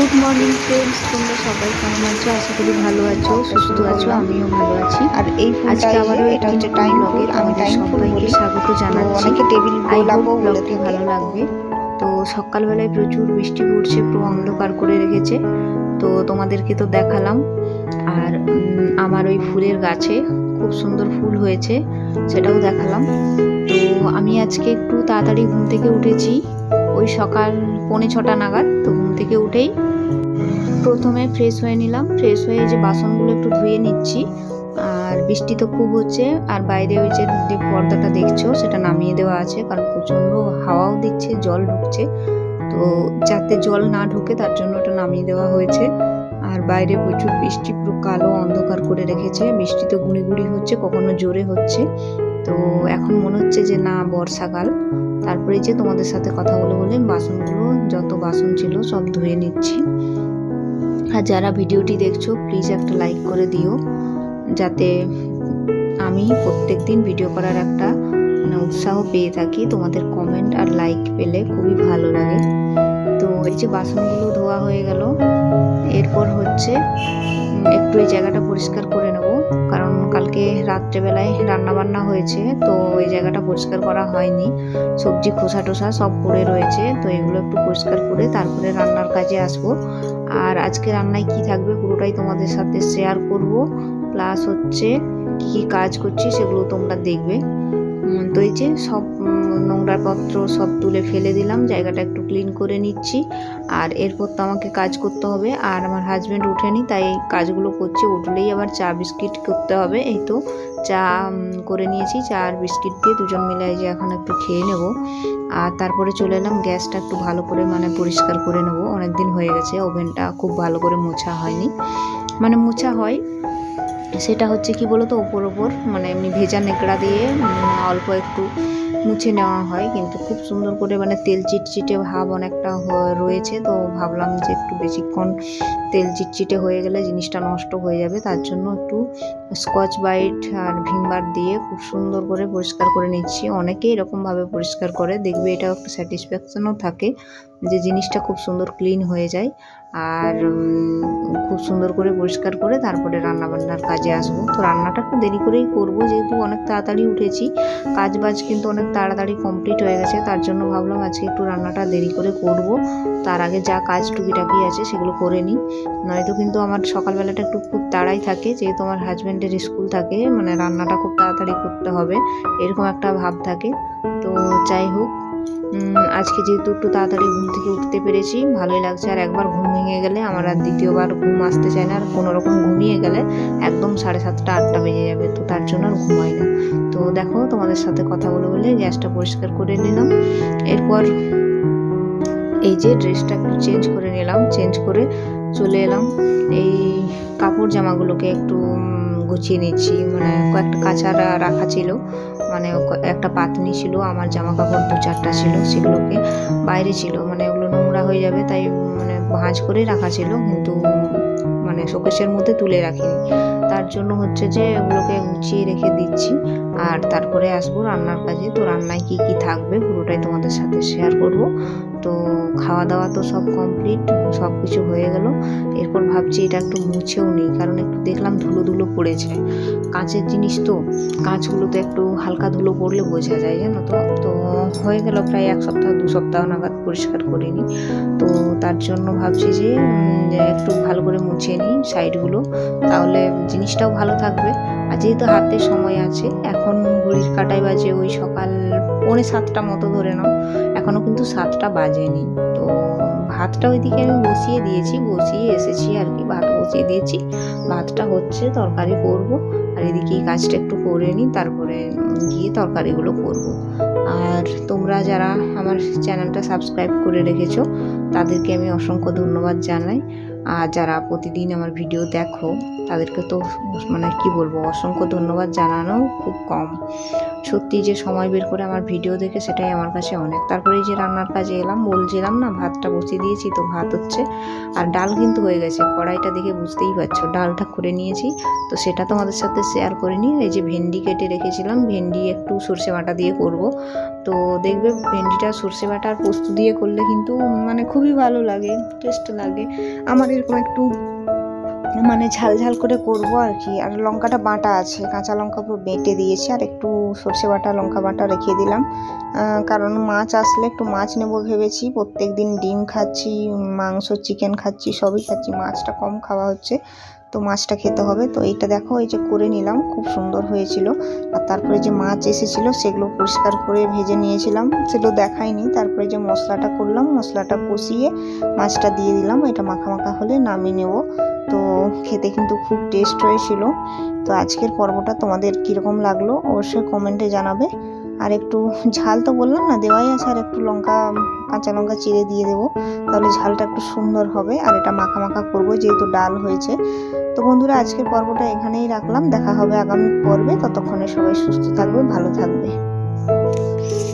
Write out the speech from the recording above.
Good morning friends, তোমরা সবাই কেমন আছো? আশা করি ভালো আছো, সুস্থ আছো। আমিও ভালো আছি। আর এই আজকে আবারও এটা হচ্ছে টাইম ব্লগে আমাদের সবাইকে স্বাগত জানাচ্ছি। অনেকে টেবিল গোলাপও বলে থাকে। ভালো লাগবে। তো সকালবেলায় প্রচুর বৃষ্টি পড়ছে, পুরো অন্ধকার করে রেখেছে। তো তোমাদেরকে তো দেখালাম। আর আমার ওই ফুলের গাছে খুব সুন্দর ফুল হয়েছে, সেটাও দেখালাম। তো আমি আজকে একটু তাড়াতাড়ি ঘুম থেকে উঠেছি, ওই সকাল 5:45 নাগাদ। তো ঘুম থেকে উঠেই প্রথমে ফ্রেশ হয়ে নিলাম। ফ্রেশ হয়ে যে বাসনগুলো একটু ধুয়ে নিচ্ছি। আর বৃষ্টি তো খুব হচ্ছে, আর বাইরে ওই যে পর্দাটা দেখছো সেটা নামিয়ে দেওয়া আছে, কারণ প্রচণ্ড হাওয়াও দিচ্ছে, জল ঢুকছে। তো যাতে জল না ঢুকে তার জন্য ওটা নামিয়ে দেওয়া হয়েছে। আর বাইরে প্রচুর বৃষ্টি, পুরো কালো অন্ধকার করে রেখেছে। বৃষ্টি তো গুঁড়ি গুঁড়ি হচ্ছে, কখনো জোরে হচ্ছে। তো এখন মনে হচ্ছে যে না বর্ষাকাল। তারপরে যে তোমাদের সাথে কথা বলে বলে বাসনগুলো, যত বাসন ছিল সব ধুয়ে নিচ্ছি। আর যারা ভিডিওটি দেখছো প্লিজ একটা লাইক করে দিও, যাতে আমি প্রত্যেক দিন ভিডিও করার একটা উৎসাহ পেয়ে থাকি। তোমাদের কমেন্ট আর লাইক পেলে খুবই ভালো লাগে। তো এই যে বাসনগুলো ধোয়া হয়ে গেল, এরপর হচ্ছে একটু এই জায়গাটা পরিষ্কার করে নেব, কারণ কালকে রাত্রেবেলায় রান্না বান্না হয়েছে, তো এই জায়গাটা পরিষ্কার করা হয়নি। সবজি খোসা টোসা সব পড়ে রয়েছে, তো এগুলো একটু পরিষ্কার করে তারপরে রান্নার কাজে আসব। আর আজকে রান্নায় কি থাকবে পুরোটাই তোমাদের সাথে শেয়ার করব, প্লাস হচ্ছে কি কি কাজ করছি সেগুলো তোমরা দেখবে। তো এই যে সব নোংরা পত্র সব তুলে ফেলে দিলাম, জায়গাটা একটু ক্লিন করে নিচ্ছি। আর এরপর তো আমাকে কাজ করতে হবে, আর আমার হাজব্যান্ড উঠেনি, তাই কাজগুলো করছে। উঠলেই আবার চা বিস্কিট করতে হবে। এই তো চা করে নিয়েছি, চা আর বিস্কিট দিয়ে দুজন মিলে যে এখন একটু খেয়ে নেব। আর তারপরে চলে এলাম, গ্যাসটা একটু ভালো করে পরিষ্কার করে নেব। অনেক দিন হয়ে গেছে, ওভেনটা খুব ভালো করে মোছা হয়নি। মোছা হয়, সেটা হচ্ছে কি বলতো, ওপর এমনি ভেজা নেকড়া দিয়ে অল্প একটু মুছে নেওয়া হয়, কিন্তু খুব সুন্দর করে তেল চিটচিটে ভাব অনেকটা রয়েছে। তো ভাবলাম যে একটু বেশিক্ষণ তেল চিটচিটে হয়ে গেলে জিনিসটা নষ্ট হয়ে যাবে, তার জন্য একটু স্কচ ব্রাইট আর ভিমবার দিয়ে খুব সুন্দর করে পরিষ্কার করে নিচ্ছি। অনেকে এরকমভাবে পরিষ্কার করে, দেখবে এটা একটা স্যাটিসফ্যাকশনও থাকে যে জিনিসটা খুব সুন্দর ক্লিন হয়ে যায়। আর খুব সুন্দর করে পরিষ্কার করে তারপরে রান্নাবান্নার কাজে আসবো। তো রান্নাটা একটু দেরি করেই করব, যেহেতু অনেক তাড়াতাড়ি উঠেছি। কাজ বাজ কিন্তু অনেক তাড়াতাড়ি কমপ্লিট হয়ে গেছে, তার জন্য ভাবলাম আজকে একটু রান্নাটা দেরি করে করব। তার আগে যা কাজ টুকিটাকি আছে সেগুলো করে নিই, নয়তো কিন্তু আমার সকালবেলাটা একটু খুব তাড়াই থাকে, যেহেতু আমার হাজব্যান্ডের স্কুল থাকে, রান্নাটা খুব তাড়াতাড়ি করতে হবে, এরকম একটা ভাব থাকে। তো যাই হোক, আজকে যেহেতু একটু তাড়াতাড়ি ঘুম থেকে উঠতে পেরেছি, ভালোই লাগছে। আর একবার ঘুম ভেঙে গেলে আমার আর দ্বিতীয়বার ঘুম আসতে চায় না, আর কোনোরকম ঘুমিয়ে গেলে একদম 7:30 8টা বেজে যাবে, তো তার জন্য আর ঘুমাই না। তো দেখো, তোমাদের সাথে কথা বলে বলে গ্যাসটা পরিষ্কার করে নিলাম। এরপর এই যে ড্রেসটা একটু চেঞ্জ করে নিলাম, চেঞ্জ করে চলে এলাম। এই কাপড় জামাগুলোকে একটু গুছিয়ে নিচ্ছি, কয়েকটা কাঁচারা রাখা ছিল, একটা পাতনি ছিল, আমার জামা কাপড় 2-4টা ছিল, সেগুলোকে বাইরে ছিল, ওগুলো নোংরা হয়ে যাবে, তাই ভাঁজ করে রাখা ছিল, কিন্তু শোকেসের মধ্যে তুলে রাখিনি। তার জন্য হচ্ছে যে ওগুলোকে গুছিয়ে রেখে দিচ্ছি। আর তারপরে আসবো রান্নার কাজে। তো রান্নায় কি কি থাকবে পুরোটাই তোমাদের সাথে শেয়ার করব। তো খাওয়া দাওয়া তো সব কমপ্লিট, সব কিছু হয়ে গেল। এরপর ভাবছি এটা একটু মুছেও নিই, কারণ একটু দেখলাম ধুলো ধুলো পড়েছে। কাঁচের জিনিস তো, কাঁচগুলোতে একটু হালকা ধুলো পড়লে বোঝা যায়, জানো তো। তো হয়ে গেল প্রায় 1 সপ্তাহ 2 সপ্তাহ নাগাদ পরিষ্কার করিনি। তো তার জন্য ভাবছি যে একটু ভালো করে মুছে নিই সাইডগুলো, তাহলে জিনিসটাও ভালো থাকবে। আর যেহেতু হাতে সময় আছে, এখন ঘড়ির কাঁটায় বাজে ওই সকাল 6:45 মতো ধরে নাও, এখনও কিন্তু 7টা বাজেনি। তো ভাতটা ওইদিকে আমি বসিয়ে এসেছি আর কি, ভাত বসিয়ে দিয়েছি, ভাতটা হচ্ছে, তরকারি করব। আর এদিকে এই কাজটা একটু করে নিই, তারপরে গিয়ে তরকারিগুলো করব। আর তোমরা যারা আমার চ্যানেলটা সাবস্ক্রাইব করে রেখেছো তাদেরকে আমি অসংখ্য ধন্যবাদ জানাই। আর যারা প্রতিদিন আমার ভিডিও দেখো তাদেরকে তো মানে কি বলবো, অসংখ্য ধন্যবাদ জানানো খুব কম। সত্যি যে সময় বের করে আমার ভিডিও দেখে, সেটাই আমার কাছে অনেক। তারপরে এই যে রান্নার কাজে এলাম, বলছিলাম না ভাতটা বসিয়ে দিয়েছি, তো ভাত হচ্ছে আর ডাল কিন্তু হয়ে গেছে। কড়াইটা দেখে বুঝতেই পারছো, ডালটা করে নিয়েছি, তো সেটা তোমাদের সাথে শেয়ার করিনি। এই যে ভেন্ডি কেটে রেখেছিলাম, ভেন্ডি একটু সর্ষে বাটা দিয়ে করব। তো দেখবে ভেন্ডিটা সর্ষে বাটা আর পোস্ত দিয়ে করলে কিন্তু মানে খুবই ভালো লাগে, টেস্ট লাগে। আমার এরকম একটু মানে ঝাল ঝাল করে করব আর কি। আর লঙ্কাটা বাটা আছে, কাঁচা লঙ্কা পুরো বেটে দিয়েছি, আর একটু সর্ষে বাটা লঙ্কা বাটা রেখে দিলাম। কারণ মাছ আসলে একটু মাছ নেবো ভেবেছি। প্রত্যেক দিন ডিম খাচ্ছি, মাংস চিকেন খাচ্ছি, সবই খাচ্ছি, মাছটা কম খাওয়া হচ্ছে, তো মাছটা খেতে হবে। তো এইটা দেখো, এই যে করে নিলাম, খুব সুন্দর হয়েছিল। আর তারপরে যে মাছ এসেছিলো সেগুলো পরিষ্কার করে ভেজে নিয়েছিলাম, সেগুলো দেখাইনি। তারপরে যে মশলাটা করলাম, মশলাটা কষিয়ে মাছটা দিয়ে দিলাম, এটা মাখা মাখা হলে নামিয়ে নেব। তো খেতে কিন্তু খুব টেস্ট হয়েছিল। তো আজকের পর্বটা তোমাদের কীরকম লাগলো অবশ্যই কমেন্টে জানাবে। আর একটু ঝাল তো বললাম না দেওয়াই আছে, আর একটু লঙ্কা, কাঁচা লঙ্কা চিড়ে দিয়ে দেবো, তাহলে ঝালটা একটু সুন্দর হবে। আর এটা মাখা মাখা করবো যেহেতু ডাল হয়েছে। তো বন্ধুরা, আজকের পর্বটা এখানেই রাখলাম, দেখা হবে আগামী পর্বে। ততক্ষণে সবাই সুস্থ থাকবে, ভালো থাকবে।